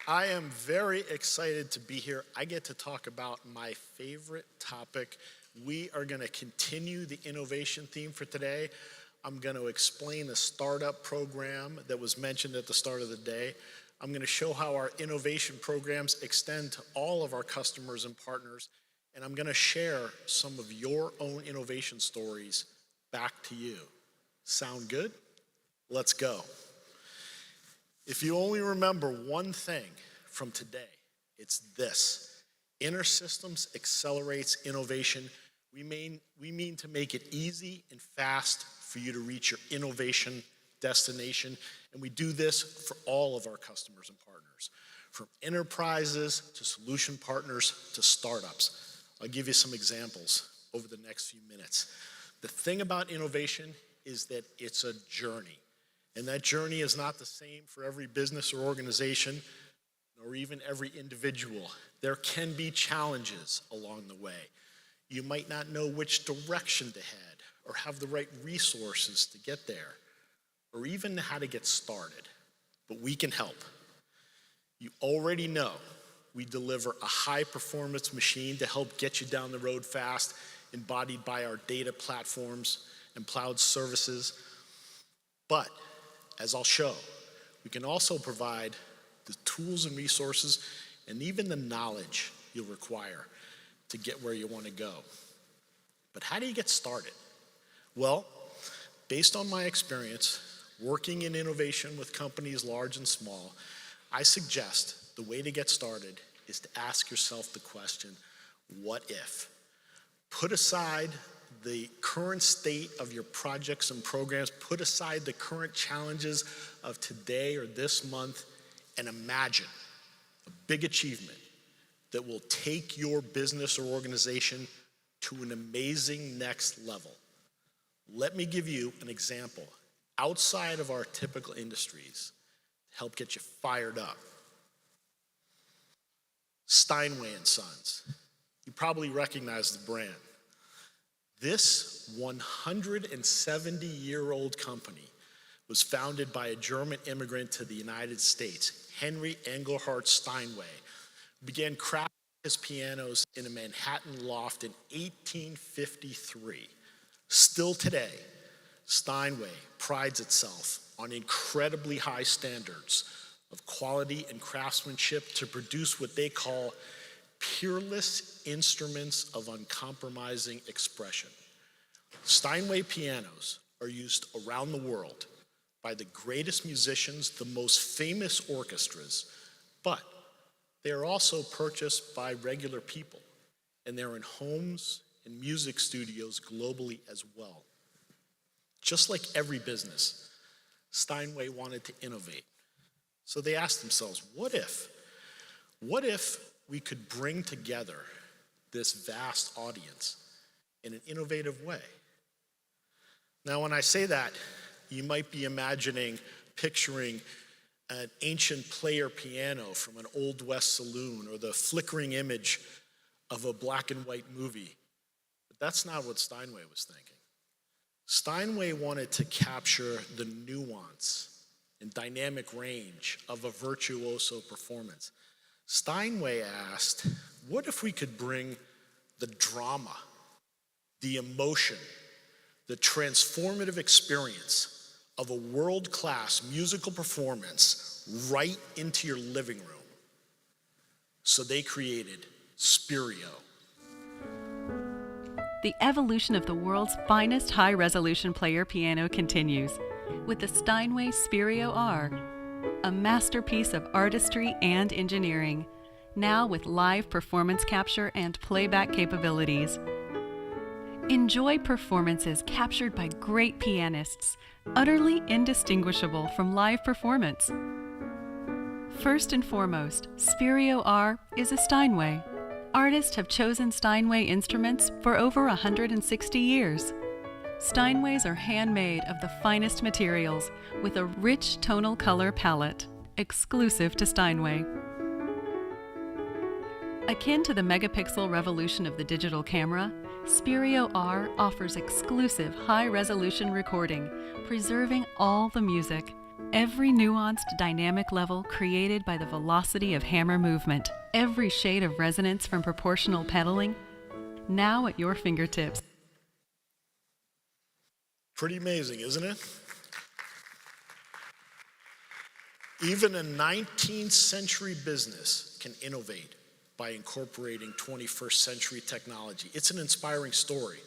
I am very excited to be here. I get to talk about my favorite topic. We are going to continue the innovation theme for today. I'm going to explain the startup program that was mentioned at the start of the day. I'm going to show how our innovation programs extend to all of our customers and partners. And I'm going to share some of your own innovation stories back to you. Sound good? Let's go. If you only remember one thing from today, it's this. InterSystems accelerates innovation. We mean to make it easy and fast for you to reach your innovation destination. And we do this for all of our customers and partners, from enterprises to solution partners to startups. I'll give you some examples over the next few minutes. The thing about innovation is that it's a journey. And that journey is not the same for every business or organization, or even every individual. There can be challenges along the way. You might not know which direction to head, or have the right resources to get there, or even how to get started. But we can help. You already know we deliver a high-performance machine to help get you down the road fast, embodied by our data platforms and cloud services. But as I'll show, we can also provide the tools and resources and even the knowledge you'll require to get where you want to go. But how do you get started? Well, based on my experience working in innovation with companies large and small, I suggest the way to get started is to ask yourself the question, what if? Put aside the current state of your projects and programs, put aside the current challenges of today or this month, and imagine a big achievement that will take your business or organization to an amazing next level. Let me give you an example outside of our typical industries to help get you fired up. Steinway & Sons. You probably recognize the brand. This 170-year-old company was founded by a German immigrant to the United States, Henry Engelhard Steinway, who began crafting his pianos in a Manhattan loft in 1853. Still today, Steinway prides itself on incredibly high standards of quality and craftsmanship to produce what they call peerless instruments of uncompromising expression. Steinway pianos are used around the world by the greatest musicians, the most famous orchestras, but they are also purchased by regular people, and they're in homes and music studios globally as well. Just like every business, Steinway wanted to innovate. So they asked themselves, what if? What if we could bring together this vast audience in an innovative way? Now, when I say that, you might be picturing an ancient player piano from an Old West saloon or the flickering image of a black and white movie. But that's not what Steinway was thinking. Steinway wanted to capture the nuance and dynamic range of a virtuoso performance. Steinway asked, what if we could bring the drama, the emotion, the transformative experience of a world-class musical performance right into your living room? So they created Spirio. The evolution of the world's finest high-resolution player piano continues with the Steinway Spirio R, a masterpiece of artistry and engineering, now with live performance capture and playback capabilities. Enjoy performances captured by great pianists, utterly indistinguishable from live performance. First and foremost, Spirio R is a Steinway. Artists have chosen Steinway instruments for over 160 years. Steinways are handmade of the finest materials with a rich tonal color palette, exclusive to Steinway. Akin to the megapixel revolution of the digital camera, Spirio R offers exclusive high-resolution recording, preserving all the music, Every nuanced dynamic level created by the velocity of hammer movement. Every shade of resonance from proportional pedaling. Now at your fingertips. Pretty amazing, isn't it? Even a 19th century business can innovate by incorporating 21st century technology. It's an inspiring story,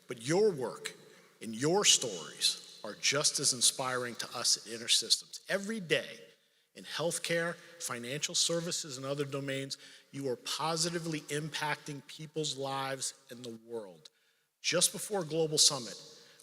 but your work and your stories are just as inspiring to us at InterSystems. Every day in healthcare, financial services, and other domains, you are positively impacting people's lives and the world. Just before Global Summit,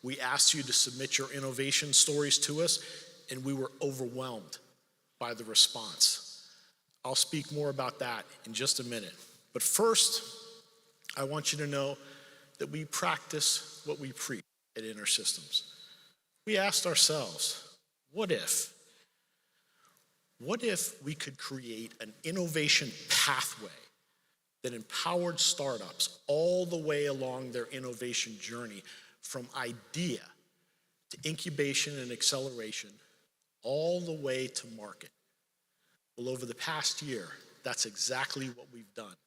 we asked you to submit your innovation stories to us, and we were overwhelmed by the response. I'll speak more about that in just a minute. But first, I want you to know that we practice what we preach at InterSystems. We asked ourselves, what if we could create an innovation pathway that empowered startups all the way along their innovation journey, from idea to incubation and acceleration, all the way to market? Well, over the past year, that's exactly what we've done.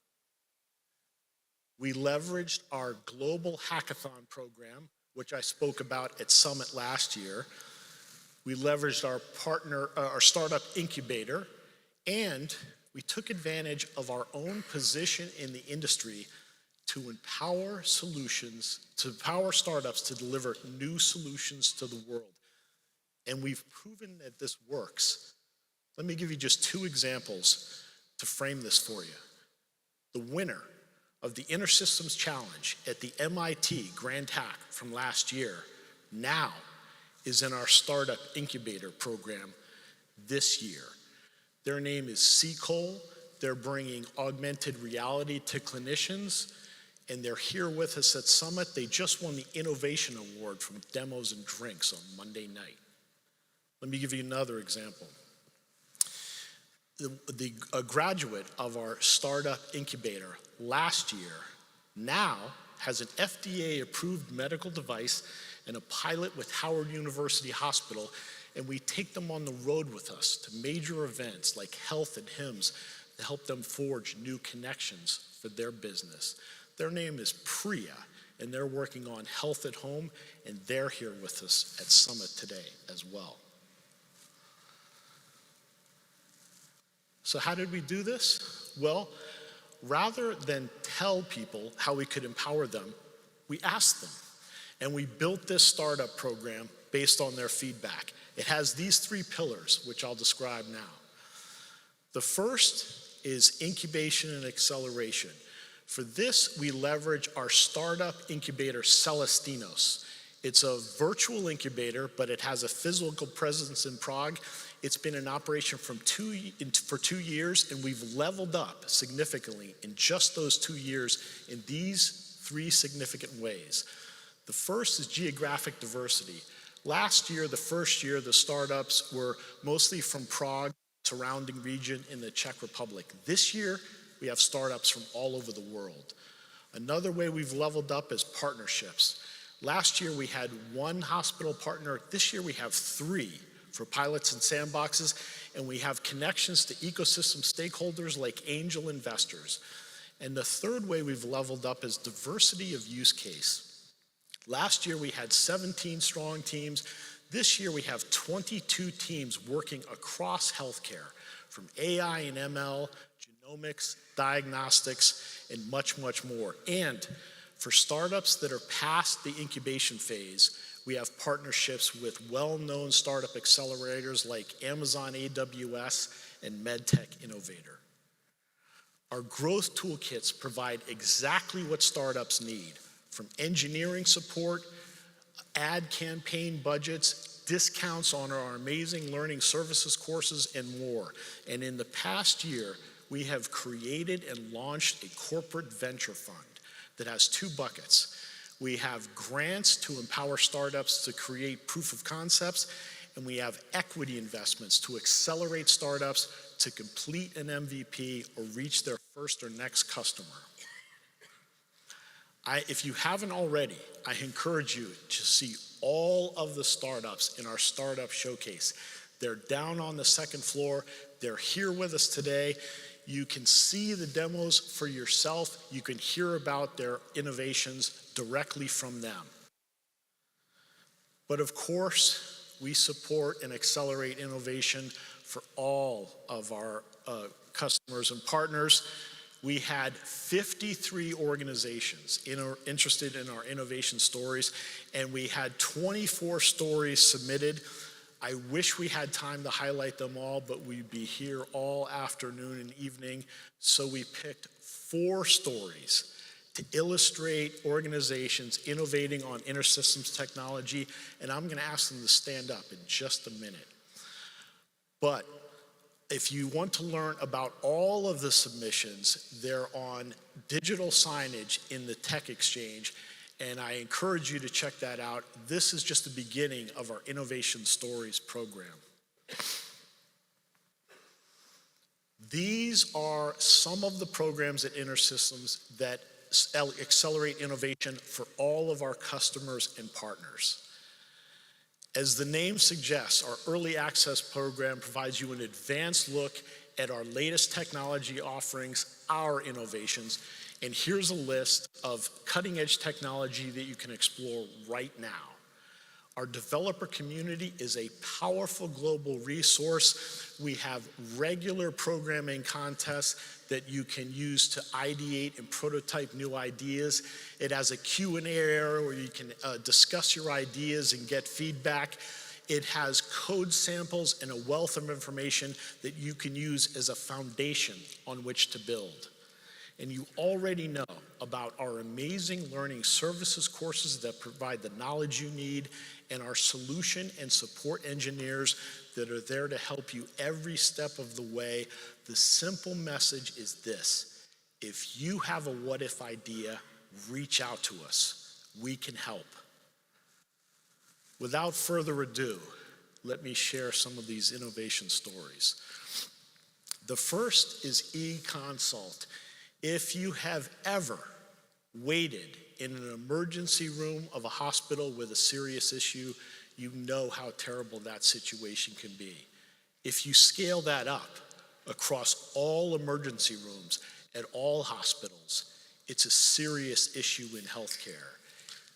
We leveraged our global hackathon program, which I spoke about at Summit last year. We leveraged our startup incubator, and we took advantage of our own position in the industry to empower startups to deliver new solutions to the world. And we've proven that this works. Let me give you just two examples to frame this for you. The winner of the InterSystems Challenge at the MIT Grand Hack from last year now is in our startup incubator program this year. Their name is Seacole. They're bringing augmented reality to clinicians, and they're here with us at Summit. They just won the Innovation Award from Demos and Drinks on Monday night. Let me give you another example. A graduate of our startup incubator last year now has an FDA-approved medical device and a pilot with Howard University Hospital, and we take them on the road with us to major events like Health and HIMSS to help them forge new connections for their business. Their name is Priya, and they're working on health at home, and they're here with us at Summit today as well. So how did we do this? Well, rather than tell people how we could empower them, we asked them. And we built this startup program based on their feedback. It has these three pillars, which I'll describe now. The first is incubation and acceleration. For this, we leverage our startup incubator, Celestinos. It's a virtual incubator, but it has a physical presence in Prague. It's been in operation for 2 years, and we've leveled up significantly in just those 2 years in these three significant ways. The first is geographic diversity. Last year, the first year, the startups were mostly from Prague, surrounding region in the Czech Republic. This year, we have startups from all over the world. Another way we've leveled up is partnerships. Last year, we had 1 hospital partner. This year, we have 3 for pilots and sandboxes, and we have connections to ecosystem stakeholders like angel investors. And the third way we've leveled up is diversity of use case. Last year, we had 17 strong teams. This year, we have 22 teams working across healthcare, from AI and ML, genomics, diagnostics, and much, much more. And for startups that are past the incubation phase, we have partnerships with well-known startup accelerators like Amazon AWS and MedTech Innovator. Our growth toolkits provide exactly what startups need, from engineering support, ad campaign budgets, discounts on our amazing learning services courses, and more. And in the past year, we have created and launched a corporate venture fund that has 2 buckets. We have grants to empower startups to create proof of concepts, and we have equity investments to accelerate startups to complete an MVP or reach their first or next customer. If you haven't already, I encourage you to see all of the startups in our startup showcase. They're down on the second floor. They're here with us today. You can see the demos for yourself. You can hear about their innovations directly from them. But of course, we support and accelerate innovation for all of our customers and partners. We had 53 organizations interested in our innovation stories, and we had 24 stories submitted. I wish we had time to highlight them all, but we'd be here all afternoon and evening. So we picked 4 stories to illustrate organizations innovating on InterSystems technology, and I'm going to ask them to stand up in just a minute. But if you want to learn about all of the submissions, they're on digital signage in the Tech Exchange, and I encourage you to check that out. This is just the beginning of our Innovation Stories program. These are some of the programs at InterSystems that accelerate innovation for all of our customers and partners. As the name suggests, our early access program provides you an advanced look at our latest technology offerings, our innovations, and here's a list of cutting-edge technology that you can explore right now. Our developer community is a powerful global resource. We have regular programming contests that you can use to ideate and prototype new ideas. It has a Q&A area where you can discuss your ideas and get feedback. It has code samples and a wealth of information that you can use as a foundation on which to build. And you already know about our amazing learning services courses that provide the knowledge you need, and our solution and support engineers that are there to help you every step of the way. The simple message is this: if you have a what-if idea, reach out to us. We can help. Without further ado, let me share some of these innovation stories. The first is eConsult. If you have ever waited in an emergency room of a hospital with a serious issue, you know how terrible that situation can be. If you scale that up across all emergency rooms at all hospitals, it's a serious issue in healthcare.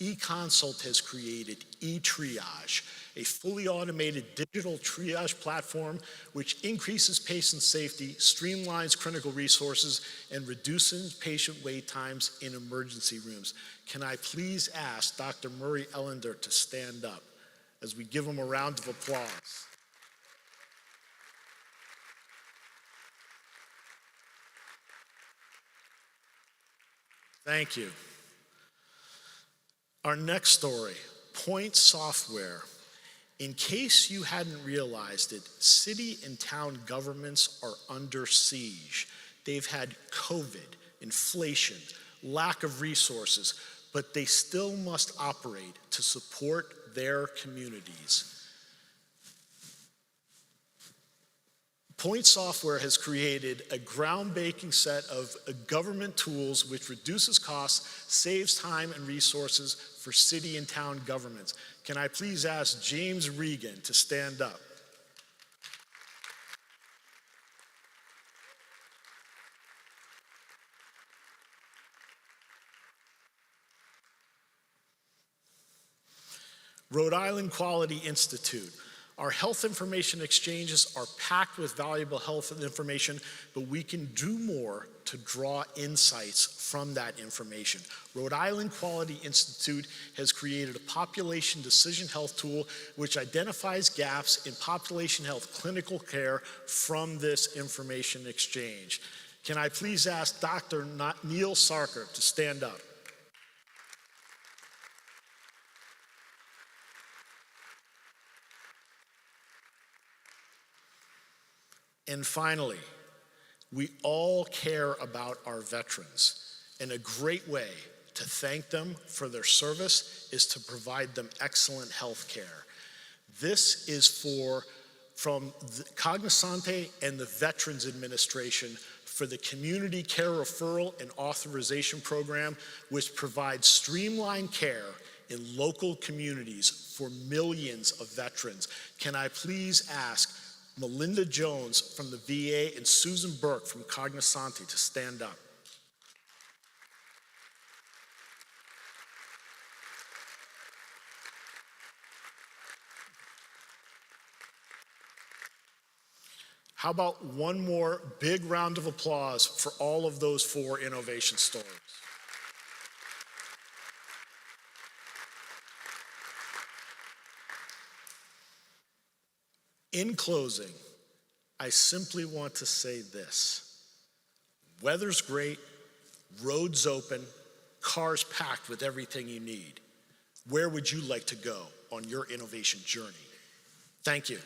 eConsult has created eTriage, a fully automated digital triage platform which increases patient safety, streamlines clinical resources, and reduces patient wait times in emergency rooms. Can I please ask Dr. Murray Ellender to stand up as we give him a round of applause? Thank you. Our next story, Point Software. In case you hadn't realized it, city and town governments are under siege. They've had COVID, inflation, lack of resources, but they still must operate to support their communities. Point Software has created a groundbreaking set of government tools which reduces costs, saves time and resources for city and town governments. Can I please ask James Regan to stand up? Rhode Island Quality Institute. Our health information exchanges are packed with valuable health information, but we can do more to draw insights from that information. Rhode Island Quality Institute has created a population decision health tool which identifies gaps in population health clinical care from this information exchange. Can I please ask Dr. Neil Sarkar to stand up? And finally, we all care about our veterans, and a great way to thank them for their service is to provide them excellent health care. This is from the Cognosante and the Veterans Administration for the Community Care Referral and Authorization Program, which provides streamlined care in local communities for millions of veterans. Can I please ask Melinda Jones from the VA and Susan Burke from Cognosante to stand up? How about one more big round of applause for all of those 4 innovation stories? In closing, I simply want to say this. Weather's great, roads open, cars packed with everything you need. Where would you like to go on your innovation journey? Thank you.